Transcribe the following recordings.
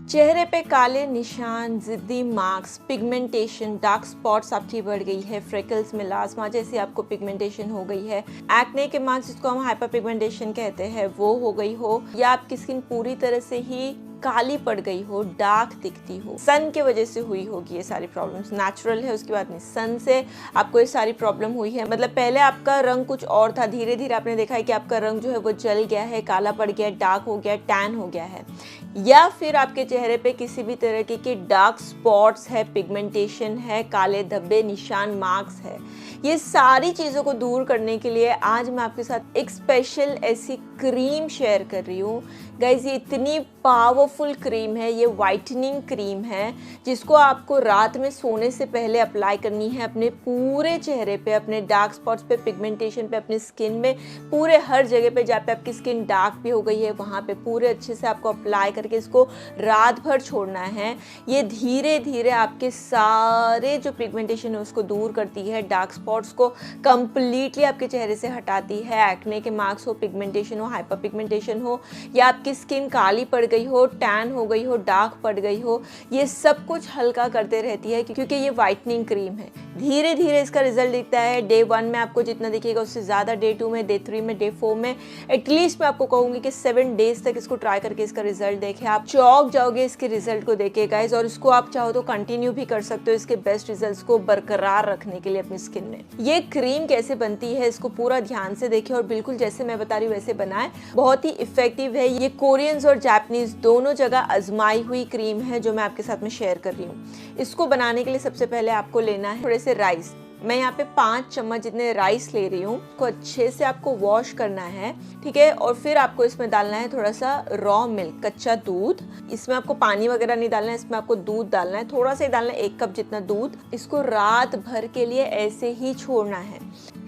चेहरे पे काले निशान, जिद्दी मार्क्स, पिगमेंटेशन, डार्क स्पॉट्स आपकी बढ़ गई है, फ्रेकल्स, मेलास्मा जैसी आपको पिगमेंटेशन हो गई है, एक्ने के मार्क्स जिसको हम हाइपर पिगमेंटेशन कहते हैं वो हो गई हो, या आपकी स्किन पूरी तरह से ही काली पड़ गई हो, डार्क दिखती हो, सन के वजह से हुई होगी ये सारी प्रॉब्लम्स। नेचुरल है उसकी बात नहीं, सन से आपको ये सारी प्रॉब्लम हुई है। मतलब पहले आपका रंग कुछ और था, धीरे धीरे आपने देखा है कि आपका रंग जो है वो जल गया है, काला पड़ गया है, डार्क हो गया है, टैन हो गया है, या फिर आपके चेहरे पे किसी भी तरह के डार्क स्पॉट्स है, पिगमेंटेशन है, काले धब्बे, निशान, मार्क्स है। ये सारी चीज़ों को दूर करने के लिए आज मैं आपके साथ एक स्पेशल ऐसी क्रीम शेयर कर रही हूँ। गाइज ये इतनी पावरफुल क्रीम है, ये वाइटनिंग क्रीम है जिसको आपको रात में सोने से पहले अप्लाई करनी है अपने पूरे चेहरे पे, अपने डार्क स्पॉट्स पे, पिगमेंटेशन पे, अपने स्किन में, पूरे हर जगह पे जहाँ पे आपकी स्किन डार्क भी हो गई है वहाँ पे पूरे अच्छे से आपको अप्लाई करके इसको रात भर छोड़ना है। ये धीरे धीरे आपके सारे जो पिगमेंटेशन है उसको दूर करती है, डार्क स्पॉट्स को कंप्लीटली आपके चेहरे से हटाती है। एक्ने के मार्क्स हो, पिगमेंटेशन हो, हाइपर पिगमेंटेशन हो, या आपकी स्किन काली पड़ गई हो, टैन हो गई हो, डार्क पड़ गई हो, ये सब कुछ हल्का करते रहती है क्योंकि ये वाइटनिंग क्रीम है। धीरे धीरे इसका रिजल्ट दिखता है। डे 1 में आपको जितना दिखेगा उससे ज़्यादा डे 2 में, डे 3 में, डे 4 में, एटलीस्ट मैं आपको कहूँगी कि 7 डेज तक इसको ट्राई करके इसका रिजल्ट देखें। आप चौंक जाओगे इसके रिजल्ट को देखे गाइस, और इसको आप चाहो तो कंटिन्यू भी कर सकते हो इसके बेस्ट रिजल्ट्स को बरकरार रखने के लिए अपनी स्किन में। ये क्रीम कैसे बनती है इसको पूरा ध्यान से देखें और बिल्कुल जैसे मैं बता रही हूँ वैसे बनाएं। बहुत ही इफेक्टिव है। ये कोरियंस और जापानीज दोनों जगह आजमाई हुई क्रीम है जो मैं आपके साथ में शेयर कर रही हूँ। इसको बनाने के लिए सबसे पहले आपको लेना है थोड़े से राइस। मैं यहाँ पे 5 चम्मच जितने राइस ले रही हूँ। इसको अच्छे से आपको वॉश करना है, ठीक है। और फिर आपको इसमें डालना है थोड़ा सा रॉ मिल्क, कच्चा दूध। इसमें आपको पानी वगैरह नहीं डालना है, इसमें आपको दूध डालना है, थोड़ा सा ही डालना है, 1 कप जितना दूध। इसको रात भर के लिए ऐसे ही छोड़ना है।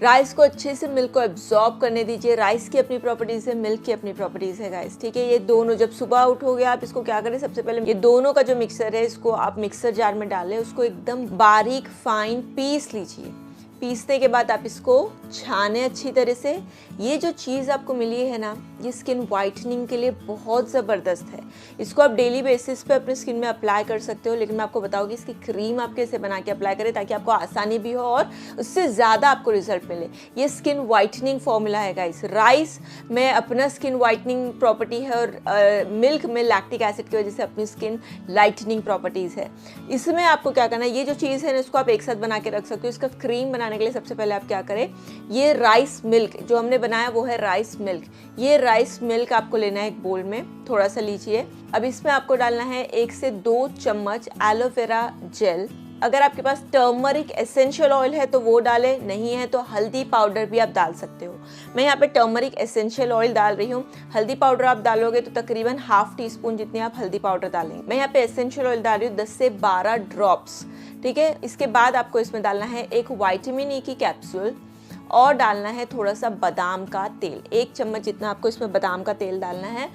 राइस को अच्छे से मिल्क को एब्जॉर्ब करने दीजिए। राइस की अपनी प्रॉपर्टीज है, मिल्क की अपनी प्रॉपर्टीज है गाइस, ठीक है। ये दोनों जब सुबह उठोगे आप इसको क्या करें, सबसे पहले ये दोनों का जो मिक्सर है इसको आप मिक्सर जार में डालें, उसको एकदम बारीक फाइन पीस लीजिए। पीसने के बाद आप इसको छाने अच्छी तरह से। ये जो चीज़ आपको मिली है ना, ये स्किन वाइटनिंग के लिए बहुत ज़बरदस्त है। इसको आप डेली बेसिस पे अपने स्किन में अप्लाई कर सकते हो, लेकिन मैं आपको बताऊंगी इसकी क्रीम आप कैसे बना के अप्लाई करें ताकि आपको आसानी भी हो और उससे ज़्यादा आपको रिजल्ट मिले। ये स्किन वाइटनिंग फॉर्मूला है गाइस। राइस में अपना स्किन वाइटनिंग प्रॉपर्टी है और मिल्क में लैक्टिक एसिड की वजह से अपनी स्किन लाइटनिंग प्रॉपर्टीज़ है। इसमें आपको क्या करना है, ये जो चीज़ है ना इसको आप एक साथ बना के रख सकते हो। इसका क्रीम बनाने के लिए सबसे पहले आप क्या करें, ये राइस मिल्क जो हमने बनाया वो है राइस मिल्क। ये राइस मिल्क आपको लेना है एक बोल में, थोड़ा सा लीजिए। अब इसमें आपको डालना है 1 से 2 चम्मच एलोवेरा जेल। अगर आपके पास टर्मरिक एसेंशियल ऑयल है तो वो डालें, नहीं है तो हल्दी पाउडर भी आप डाल सकते हो। मैं यहाँ पे टर्मरिक एसेंशियल ऑयल डाल रही हूँ। हल्दी पाउडर आप डालोगे तो तकरीबन ½ टीस्पून जितनी आप हल्दी पाउडर डालेंगे। मैं यहाँ पे एसेंशियल ऑयल डाल रही हूँ 10 से 12 ड्रॉप्स, ठीक है। इसके बाद आपको इसमें डालना है एक विटामिन ई की कैप्सूल और डालना है थोड़ा सा बादाम का तेल। 1 चम्मच जितना आपको इसमें बादाम का तेल डालना है।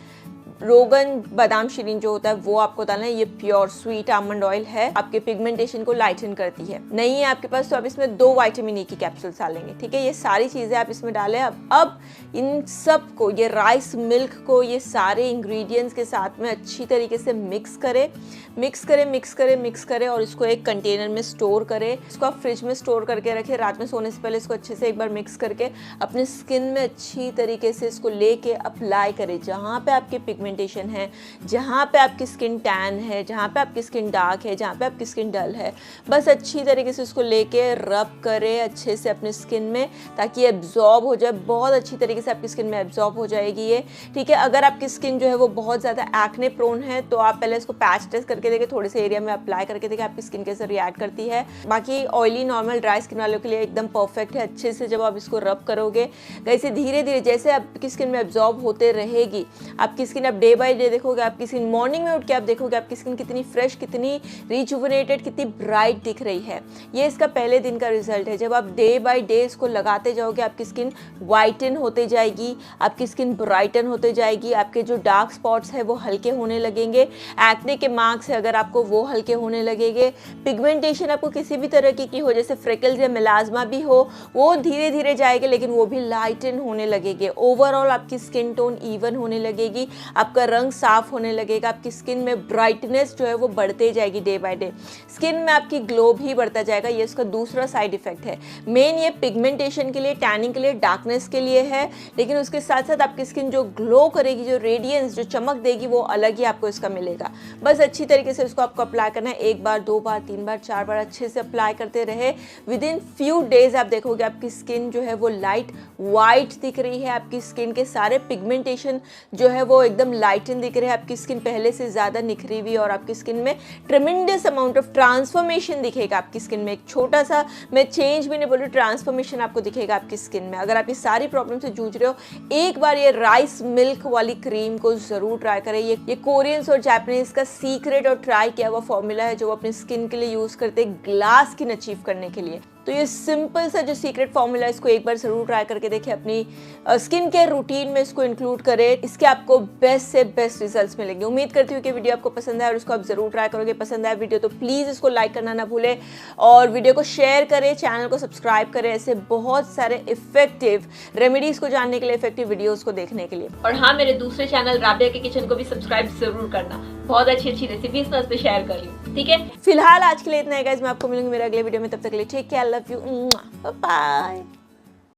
रोगन बादाम शिरीन जो होता है वो आपको डालना है। ये प्योर स्वीट आमंड ऑयल है, आपके पिगमेंटेशन को लाइटन करती है। नहीं है आपके पास तो आप इसमें 2 विटामिन ई की कैप्सूल्स डालेंगे, ठीक है। ये सारी चीज़ें आप इसमें डालें। अब इन सब को, ये राइस मिल्क को, ये सारे इंग्रेडिएंट्स के साथ में अच्छी तरीके से मिक्स करें, मिक्स करें, मिक्स करें, मिक्स करें और इसको एक कंटेनर में स्टोर करें। इसको आप फ्रिज में स्टोर करके रखें। रात में सोने से पहले इसको अच्छे से एक बार मिक्स करके अपने स्किन में अच्छी तरीके से इसको लेके अप्लाई करें। जहाँ पे आपकी पिगमेंटेशन है, जहाँ पे आपकी स्किन टैन है, जहाँ पे आपकी स्किन डार्क है, जहाँ पे आपकी स्किन डल है, बस अच्छी तरीके से इसको लेके रब करें अच्छे से अपने स्किन में ताकि एब्जॉर्ब हो जाए। बहुत अच्छी तरीके से आपकी स्किन में एब्जॉर्ब हो जाएगी ये, ठीक है। अगर आपकी स्किन जो है वो बहुत ज़्यादा एक्ने प्रोन है तो आप पहले इसको पैच टेस्ट करके देखिए, थोड़े से एरिया में अप्लाई करके देखिए आपकी स्किन कैसे रिएक्ट करती है। बाकी ऑयली नॉर्मल ड्राई स्किन वालों के लिए एकदम परफेक्ट है। अच्छे से जब आप इसको रब करोगे वैसे धीरे धीरे जैसे आपकी स्किन में एब्जॉर्ब होते रहेगी आपकी स्किन, आप डे बाय डे देखोगे आपकी स्किन, मॉर्निंग में उठ के आप देखोगे आपकी स्किन कितनी फ्रेश, कितनी रिजुविनेटेड, कितनी ब्राइट दिख रही है। ये इसका पहले दिन का रिजल्ट है। जब आप डे बाय डे इसको लगाते जाओगे आपकी स्किन वाइटन होते जाएगी, आपकी स्किन ब्राइटन होते जाएगी, आपके जो डार्क स्पॉट्स है वो हल्के होने लगेंगे, एक्ने के मार्क्स है अगर आपको वो हल्के होने लगेंगे, पिगमेंटेशन आपको किसी भी तरह की हो जैसे फ्रेकल्स या मेलास्मा भी हो वो धीरे धीरे जाएगा लेकिन वो भी लाइटन होने लगेगी। ओवरऑल आपकी स्किन टोन इवन होने लगेगी, आपका रंग साफ होने लगेगा, आपकी स्किन में ब्राइटनेस जो है वो बढ़ते जाएगी डे बाय डे, स्किन में आपकी ग्लो भी बढ़ता जाएगा। ये इसका दूसरा साइड इफेक्ट है। मेन ये पिगमेंटेशन के लिए, टैनिंग के लिए, डार्कनेस के लिए है, लेकिन उसके साथ साथ आपकी स्किन जो ग्लो करेगी, जो रेडियंस, जो चमक देगी, वो अलग ही आपको इसका मिलेगा। बस अच्छी तरीके से इसको आपको अप्लाई करना है, 1 बार 2 बार 3 बार 4 बार अच्छे से अप्लाई करते रहे। विद इन फ्यू डेज आप देखोगे आपकी स्किन जो है वो लाइट वाइट दिख रही है, आपकी स्किन के सारे पिगमेंटेशन जो है वो एकदम लाइटन दिख रहे हैं, आपकी स्किन पहले से ज़्यादा निखरी हुई और आपकी स्किन में ट्रेमेंडस अमाउंट ऑफ ट्रांसफॉर्मेशन दिखेगा। आपकी स्किन में एक छोटा सा, मैं चेंज भी नहीं बोल रही, ट्रांसफॉर्मेशन आपको दिखेगा आपकी स्किन में। अगर आप ये सारी प्रॉब्लम से जूझ रहे हो, एक बार ये राइस मिल्क वाली क्रीम को ज़रूर ट्राई करें। ये कोरियंस और जापानीज का सीक्रेट और ट्राई किया हुआ फॉर्मूला है जो वो अपनी स्किन के लिए यूज़ करते हैं ग्लास स्किन अचीव करने के लिए। तो ये सिंपल सा जो सीक्रेट फॉर्मूला है, इसको एक बार जरूर ट्राई करके देखें, अपनी स्किन केयर रूटीन में इसको इंक्लूड करें। इसके आपको बेस्ट से बेस्ट रिजल्ट्स मिलेंगे। उम्मीद करती हूँ कि वीडियो आपको पसंद आए और इसको आप जरूर ट्राई करोगे। पसंद आए वीडियो तो प्लीज़ इसको लाइक करना ना भूलें और वीडियो को शेयर करें, चैनल को सब्सक्राइब करें ऐसे बहुत सारे इफेक्टिव रेमेडीज़ को जानने के लिए, इफेक्टिव वीडियोज़ को देखने के लिए। और हाँ, मेरे दूसरे चैनल राबिया के किचन को भी सब्सक्राइब जरूर करना, बहुत अच्छी अच्छी रेसिपीज मैं उस पर शेयर कर रही हूँ। ठीक है, फिलहाल आज के लिए इतना है गाइस, मैं आपको मिलूंगी मेरे अगले वीडियो में। तब तक के लिए take care, love you, bye.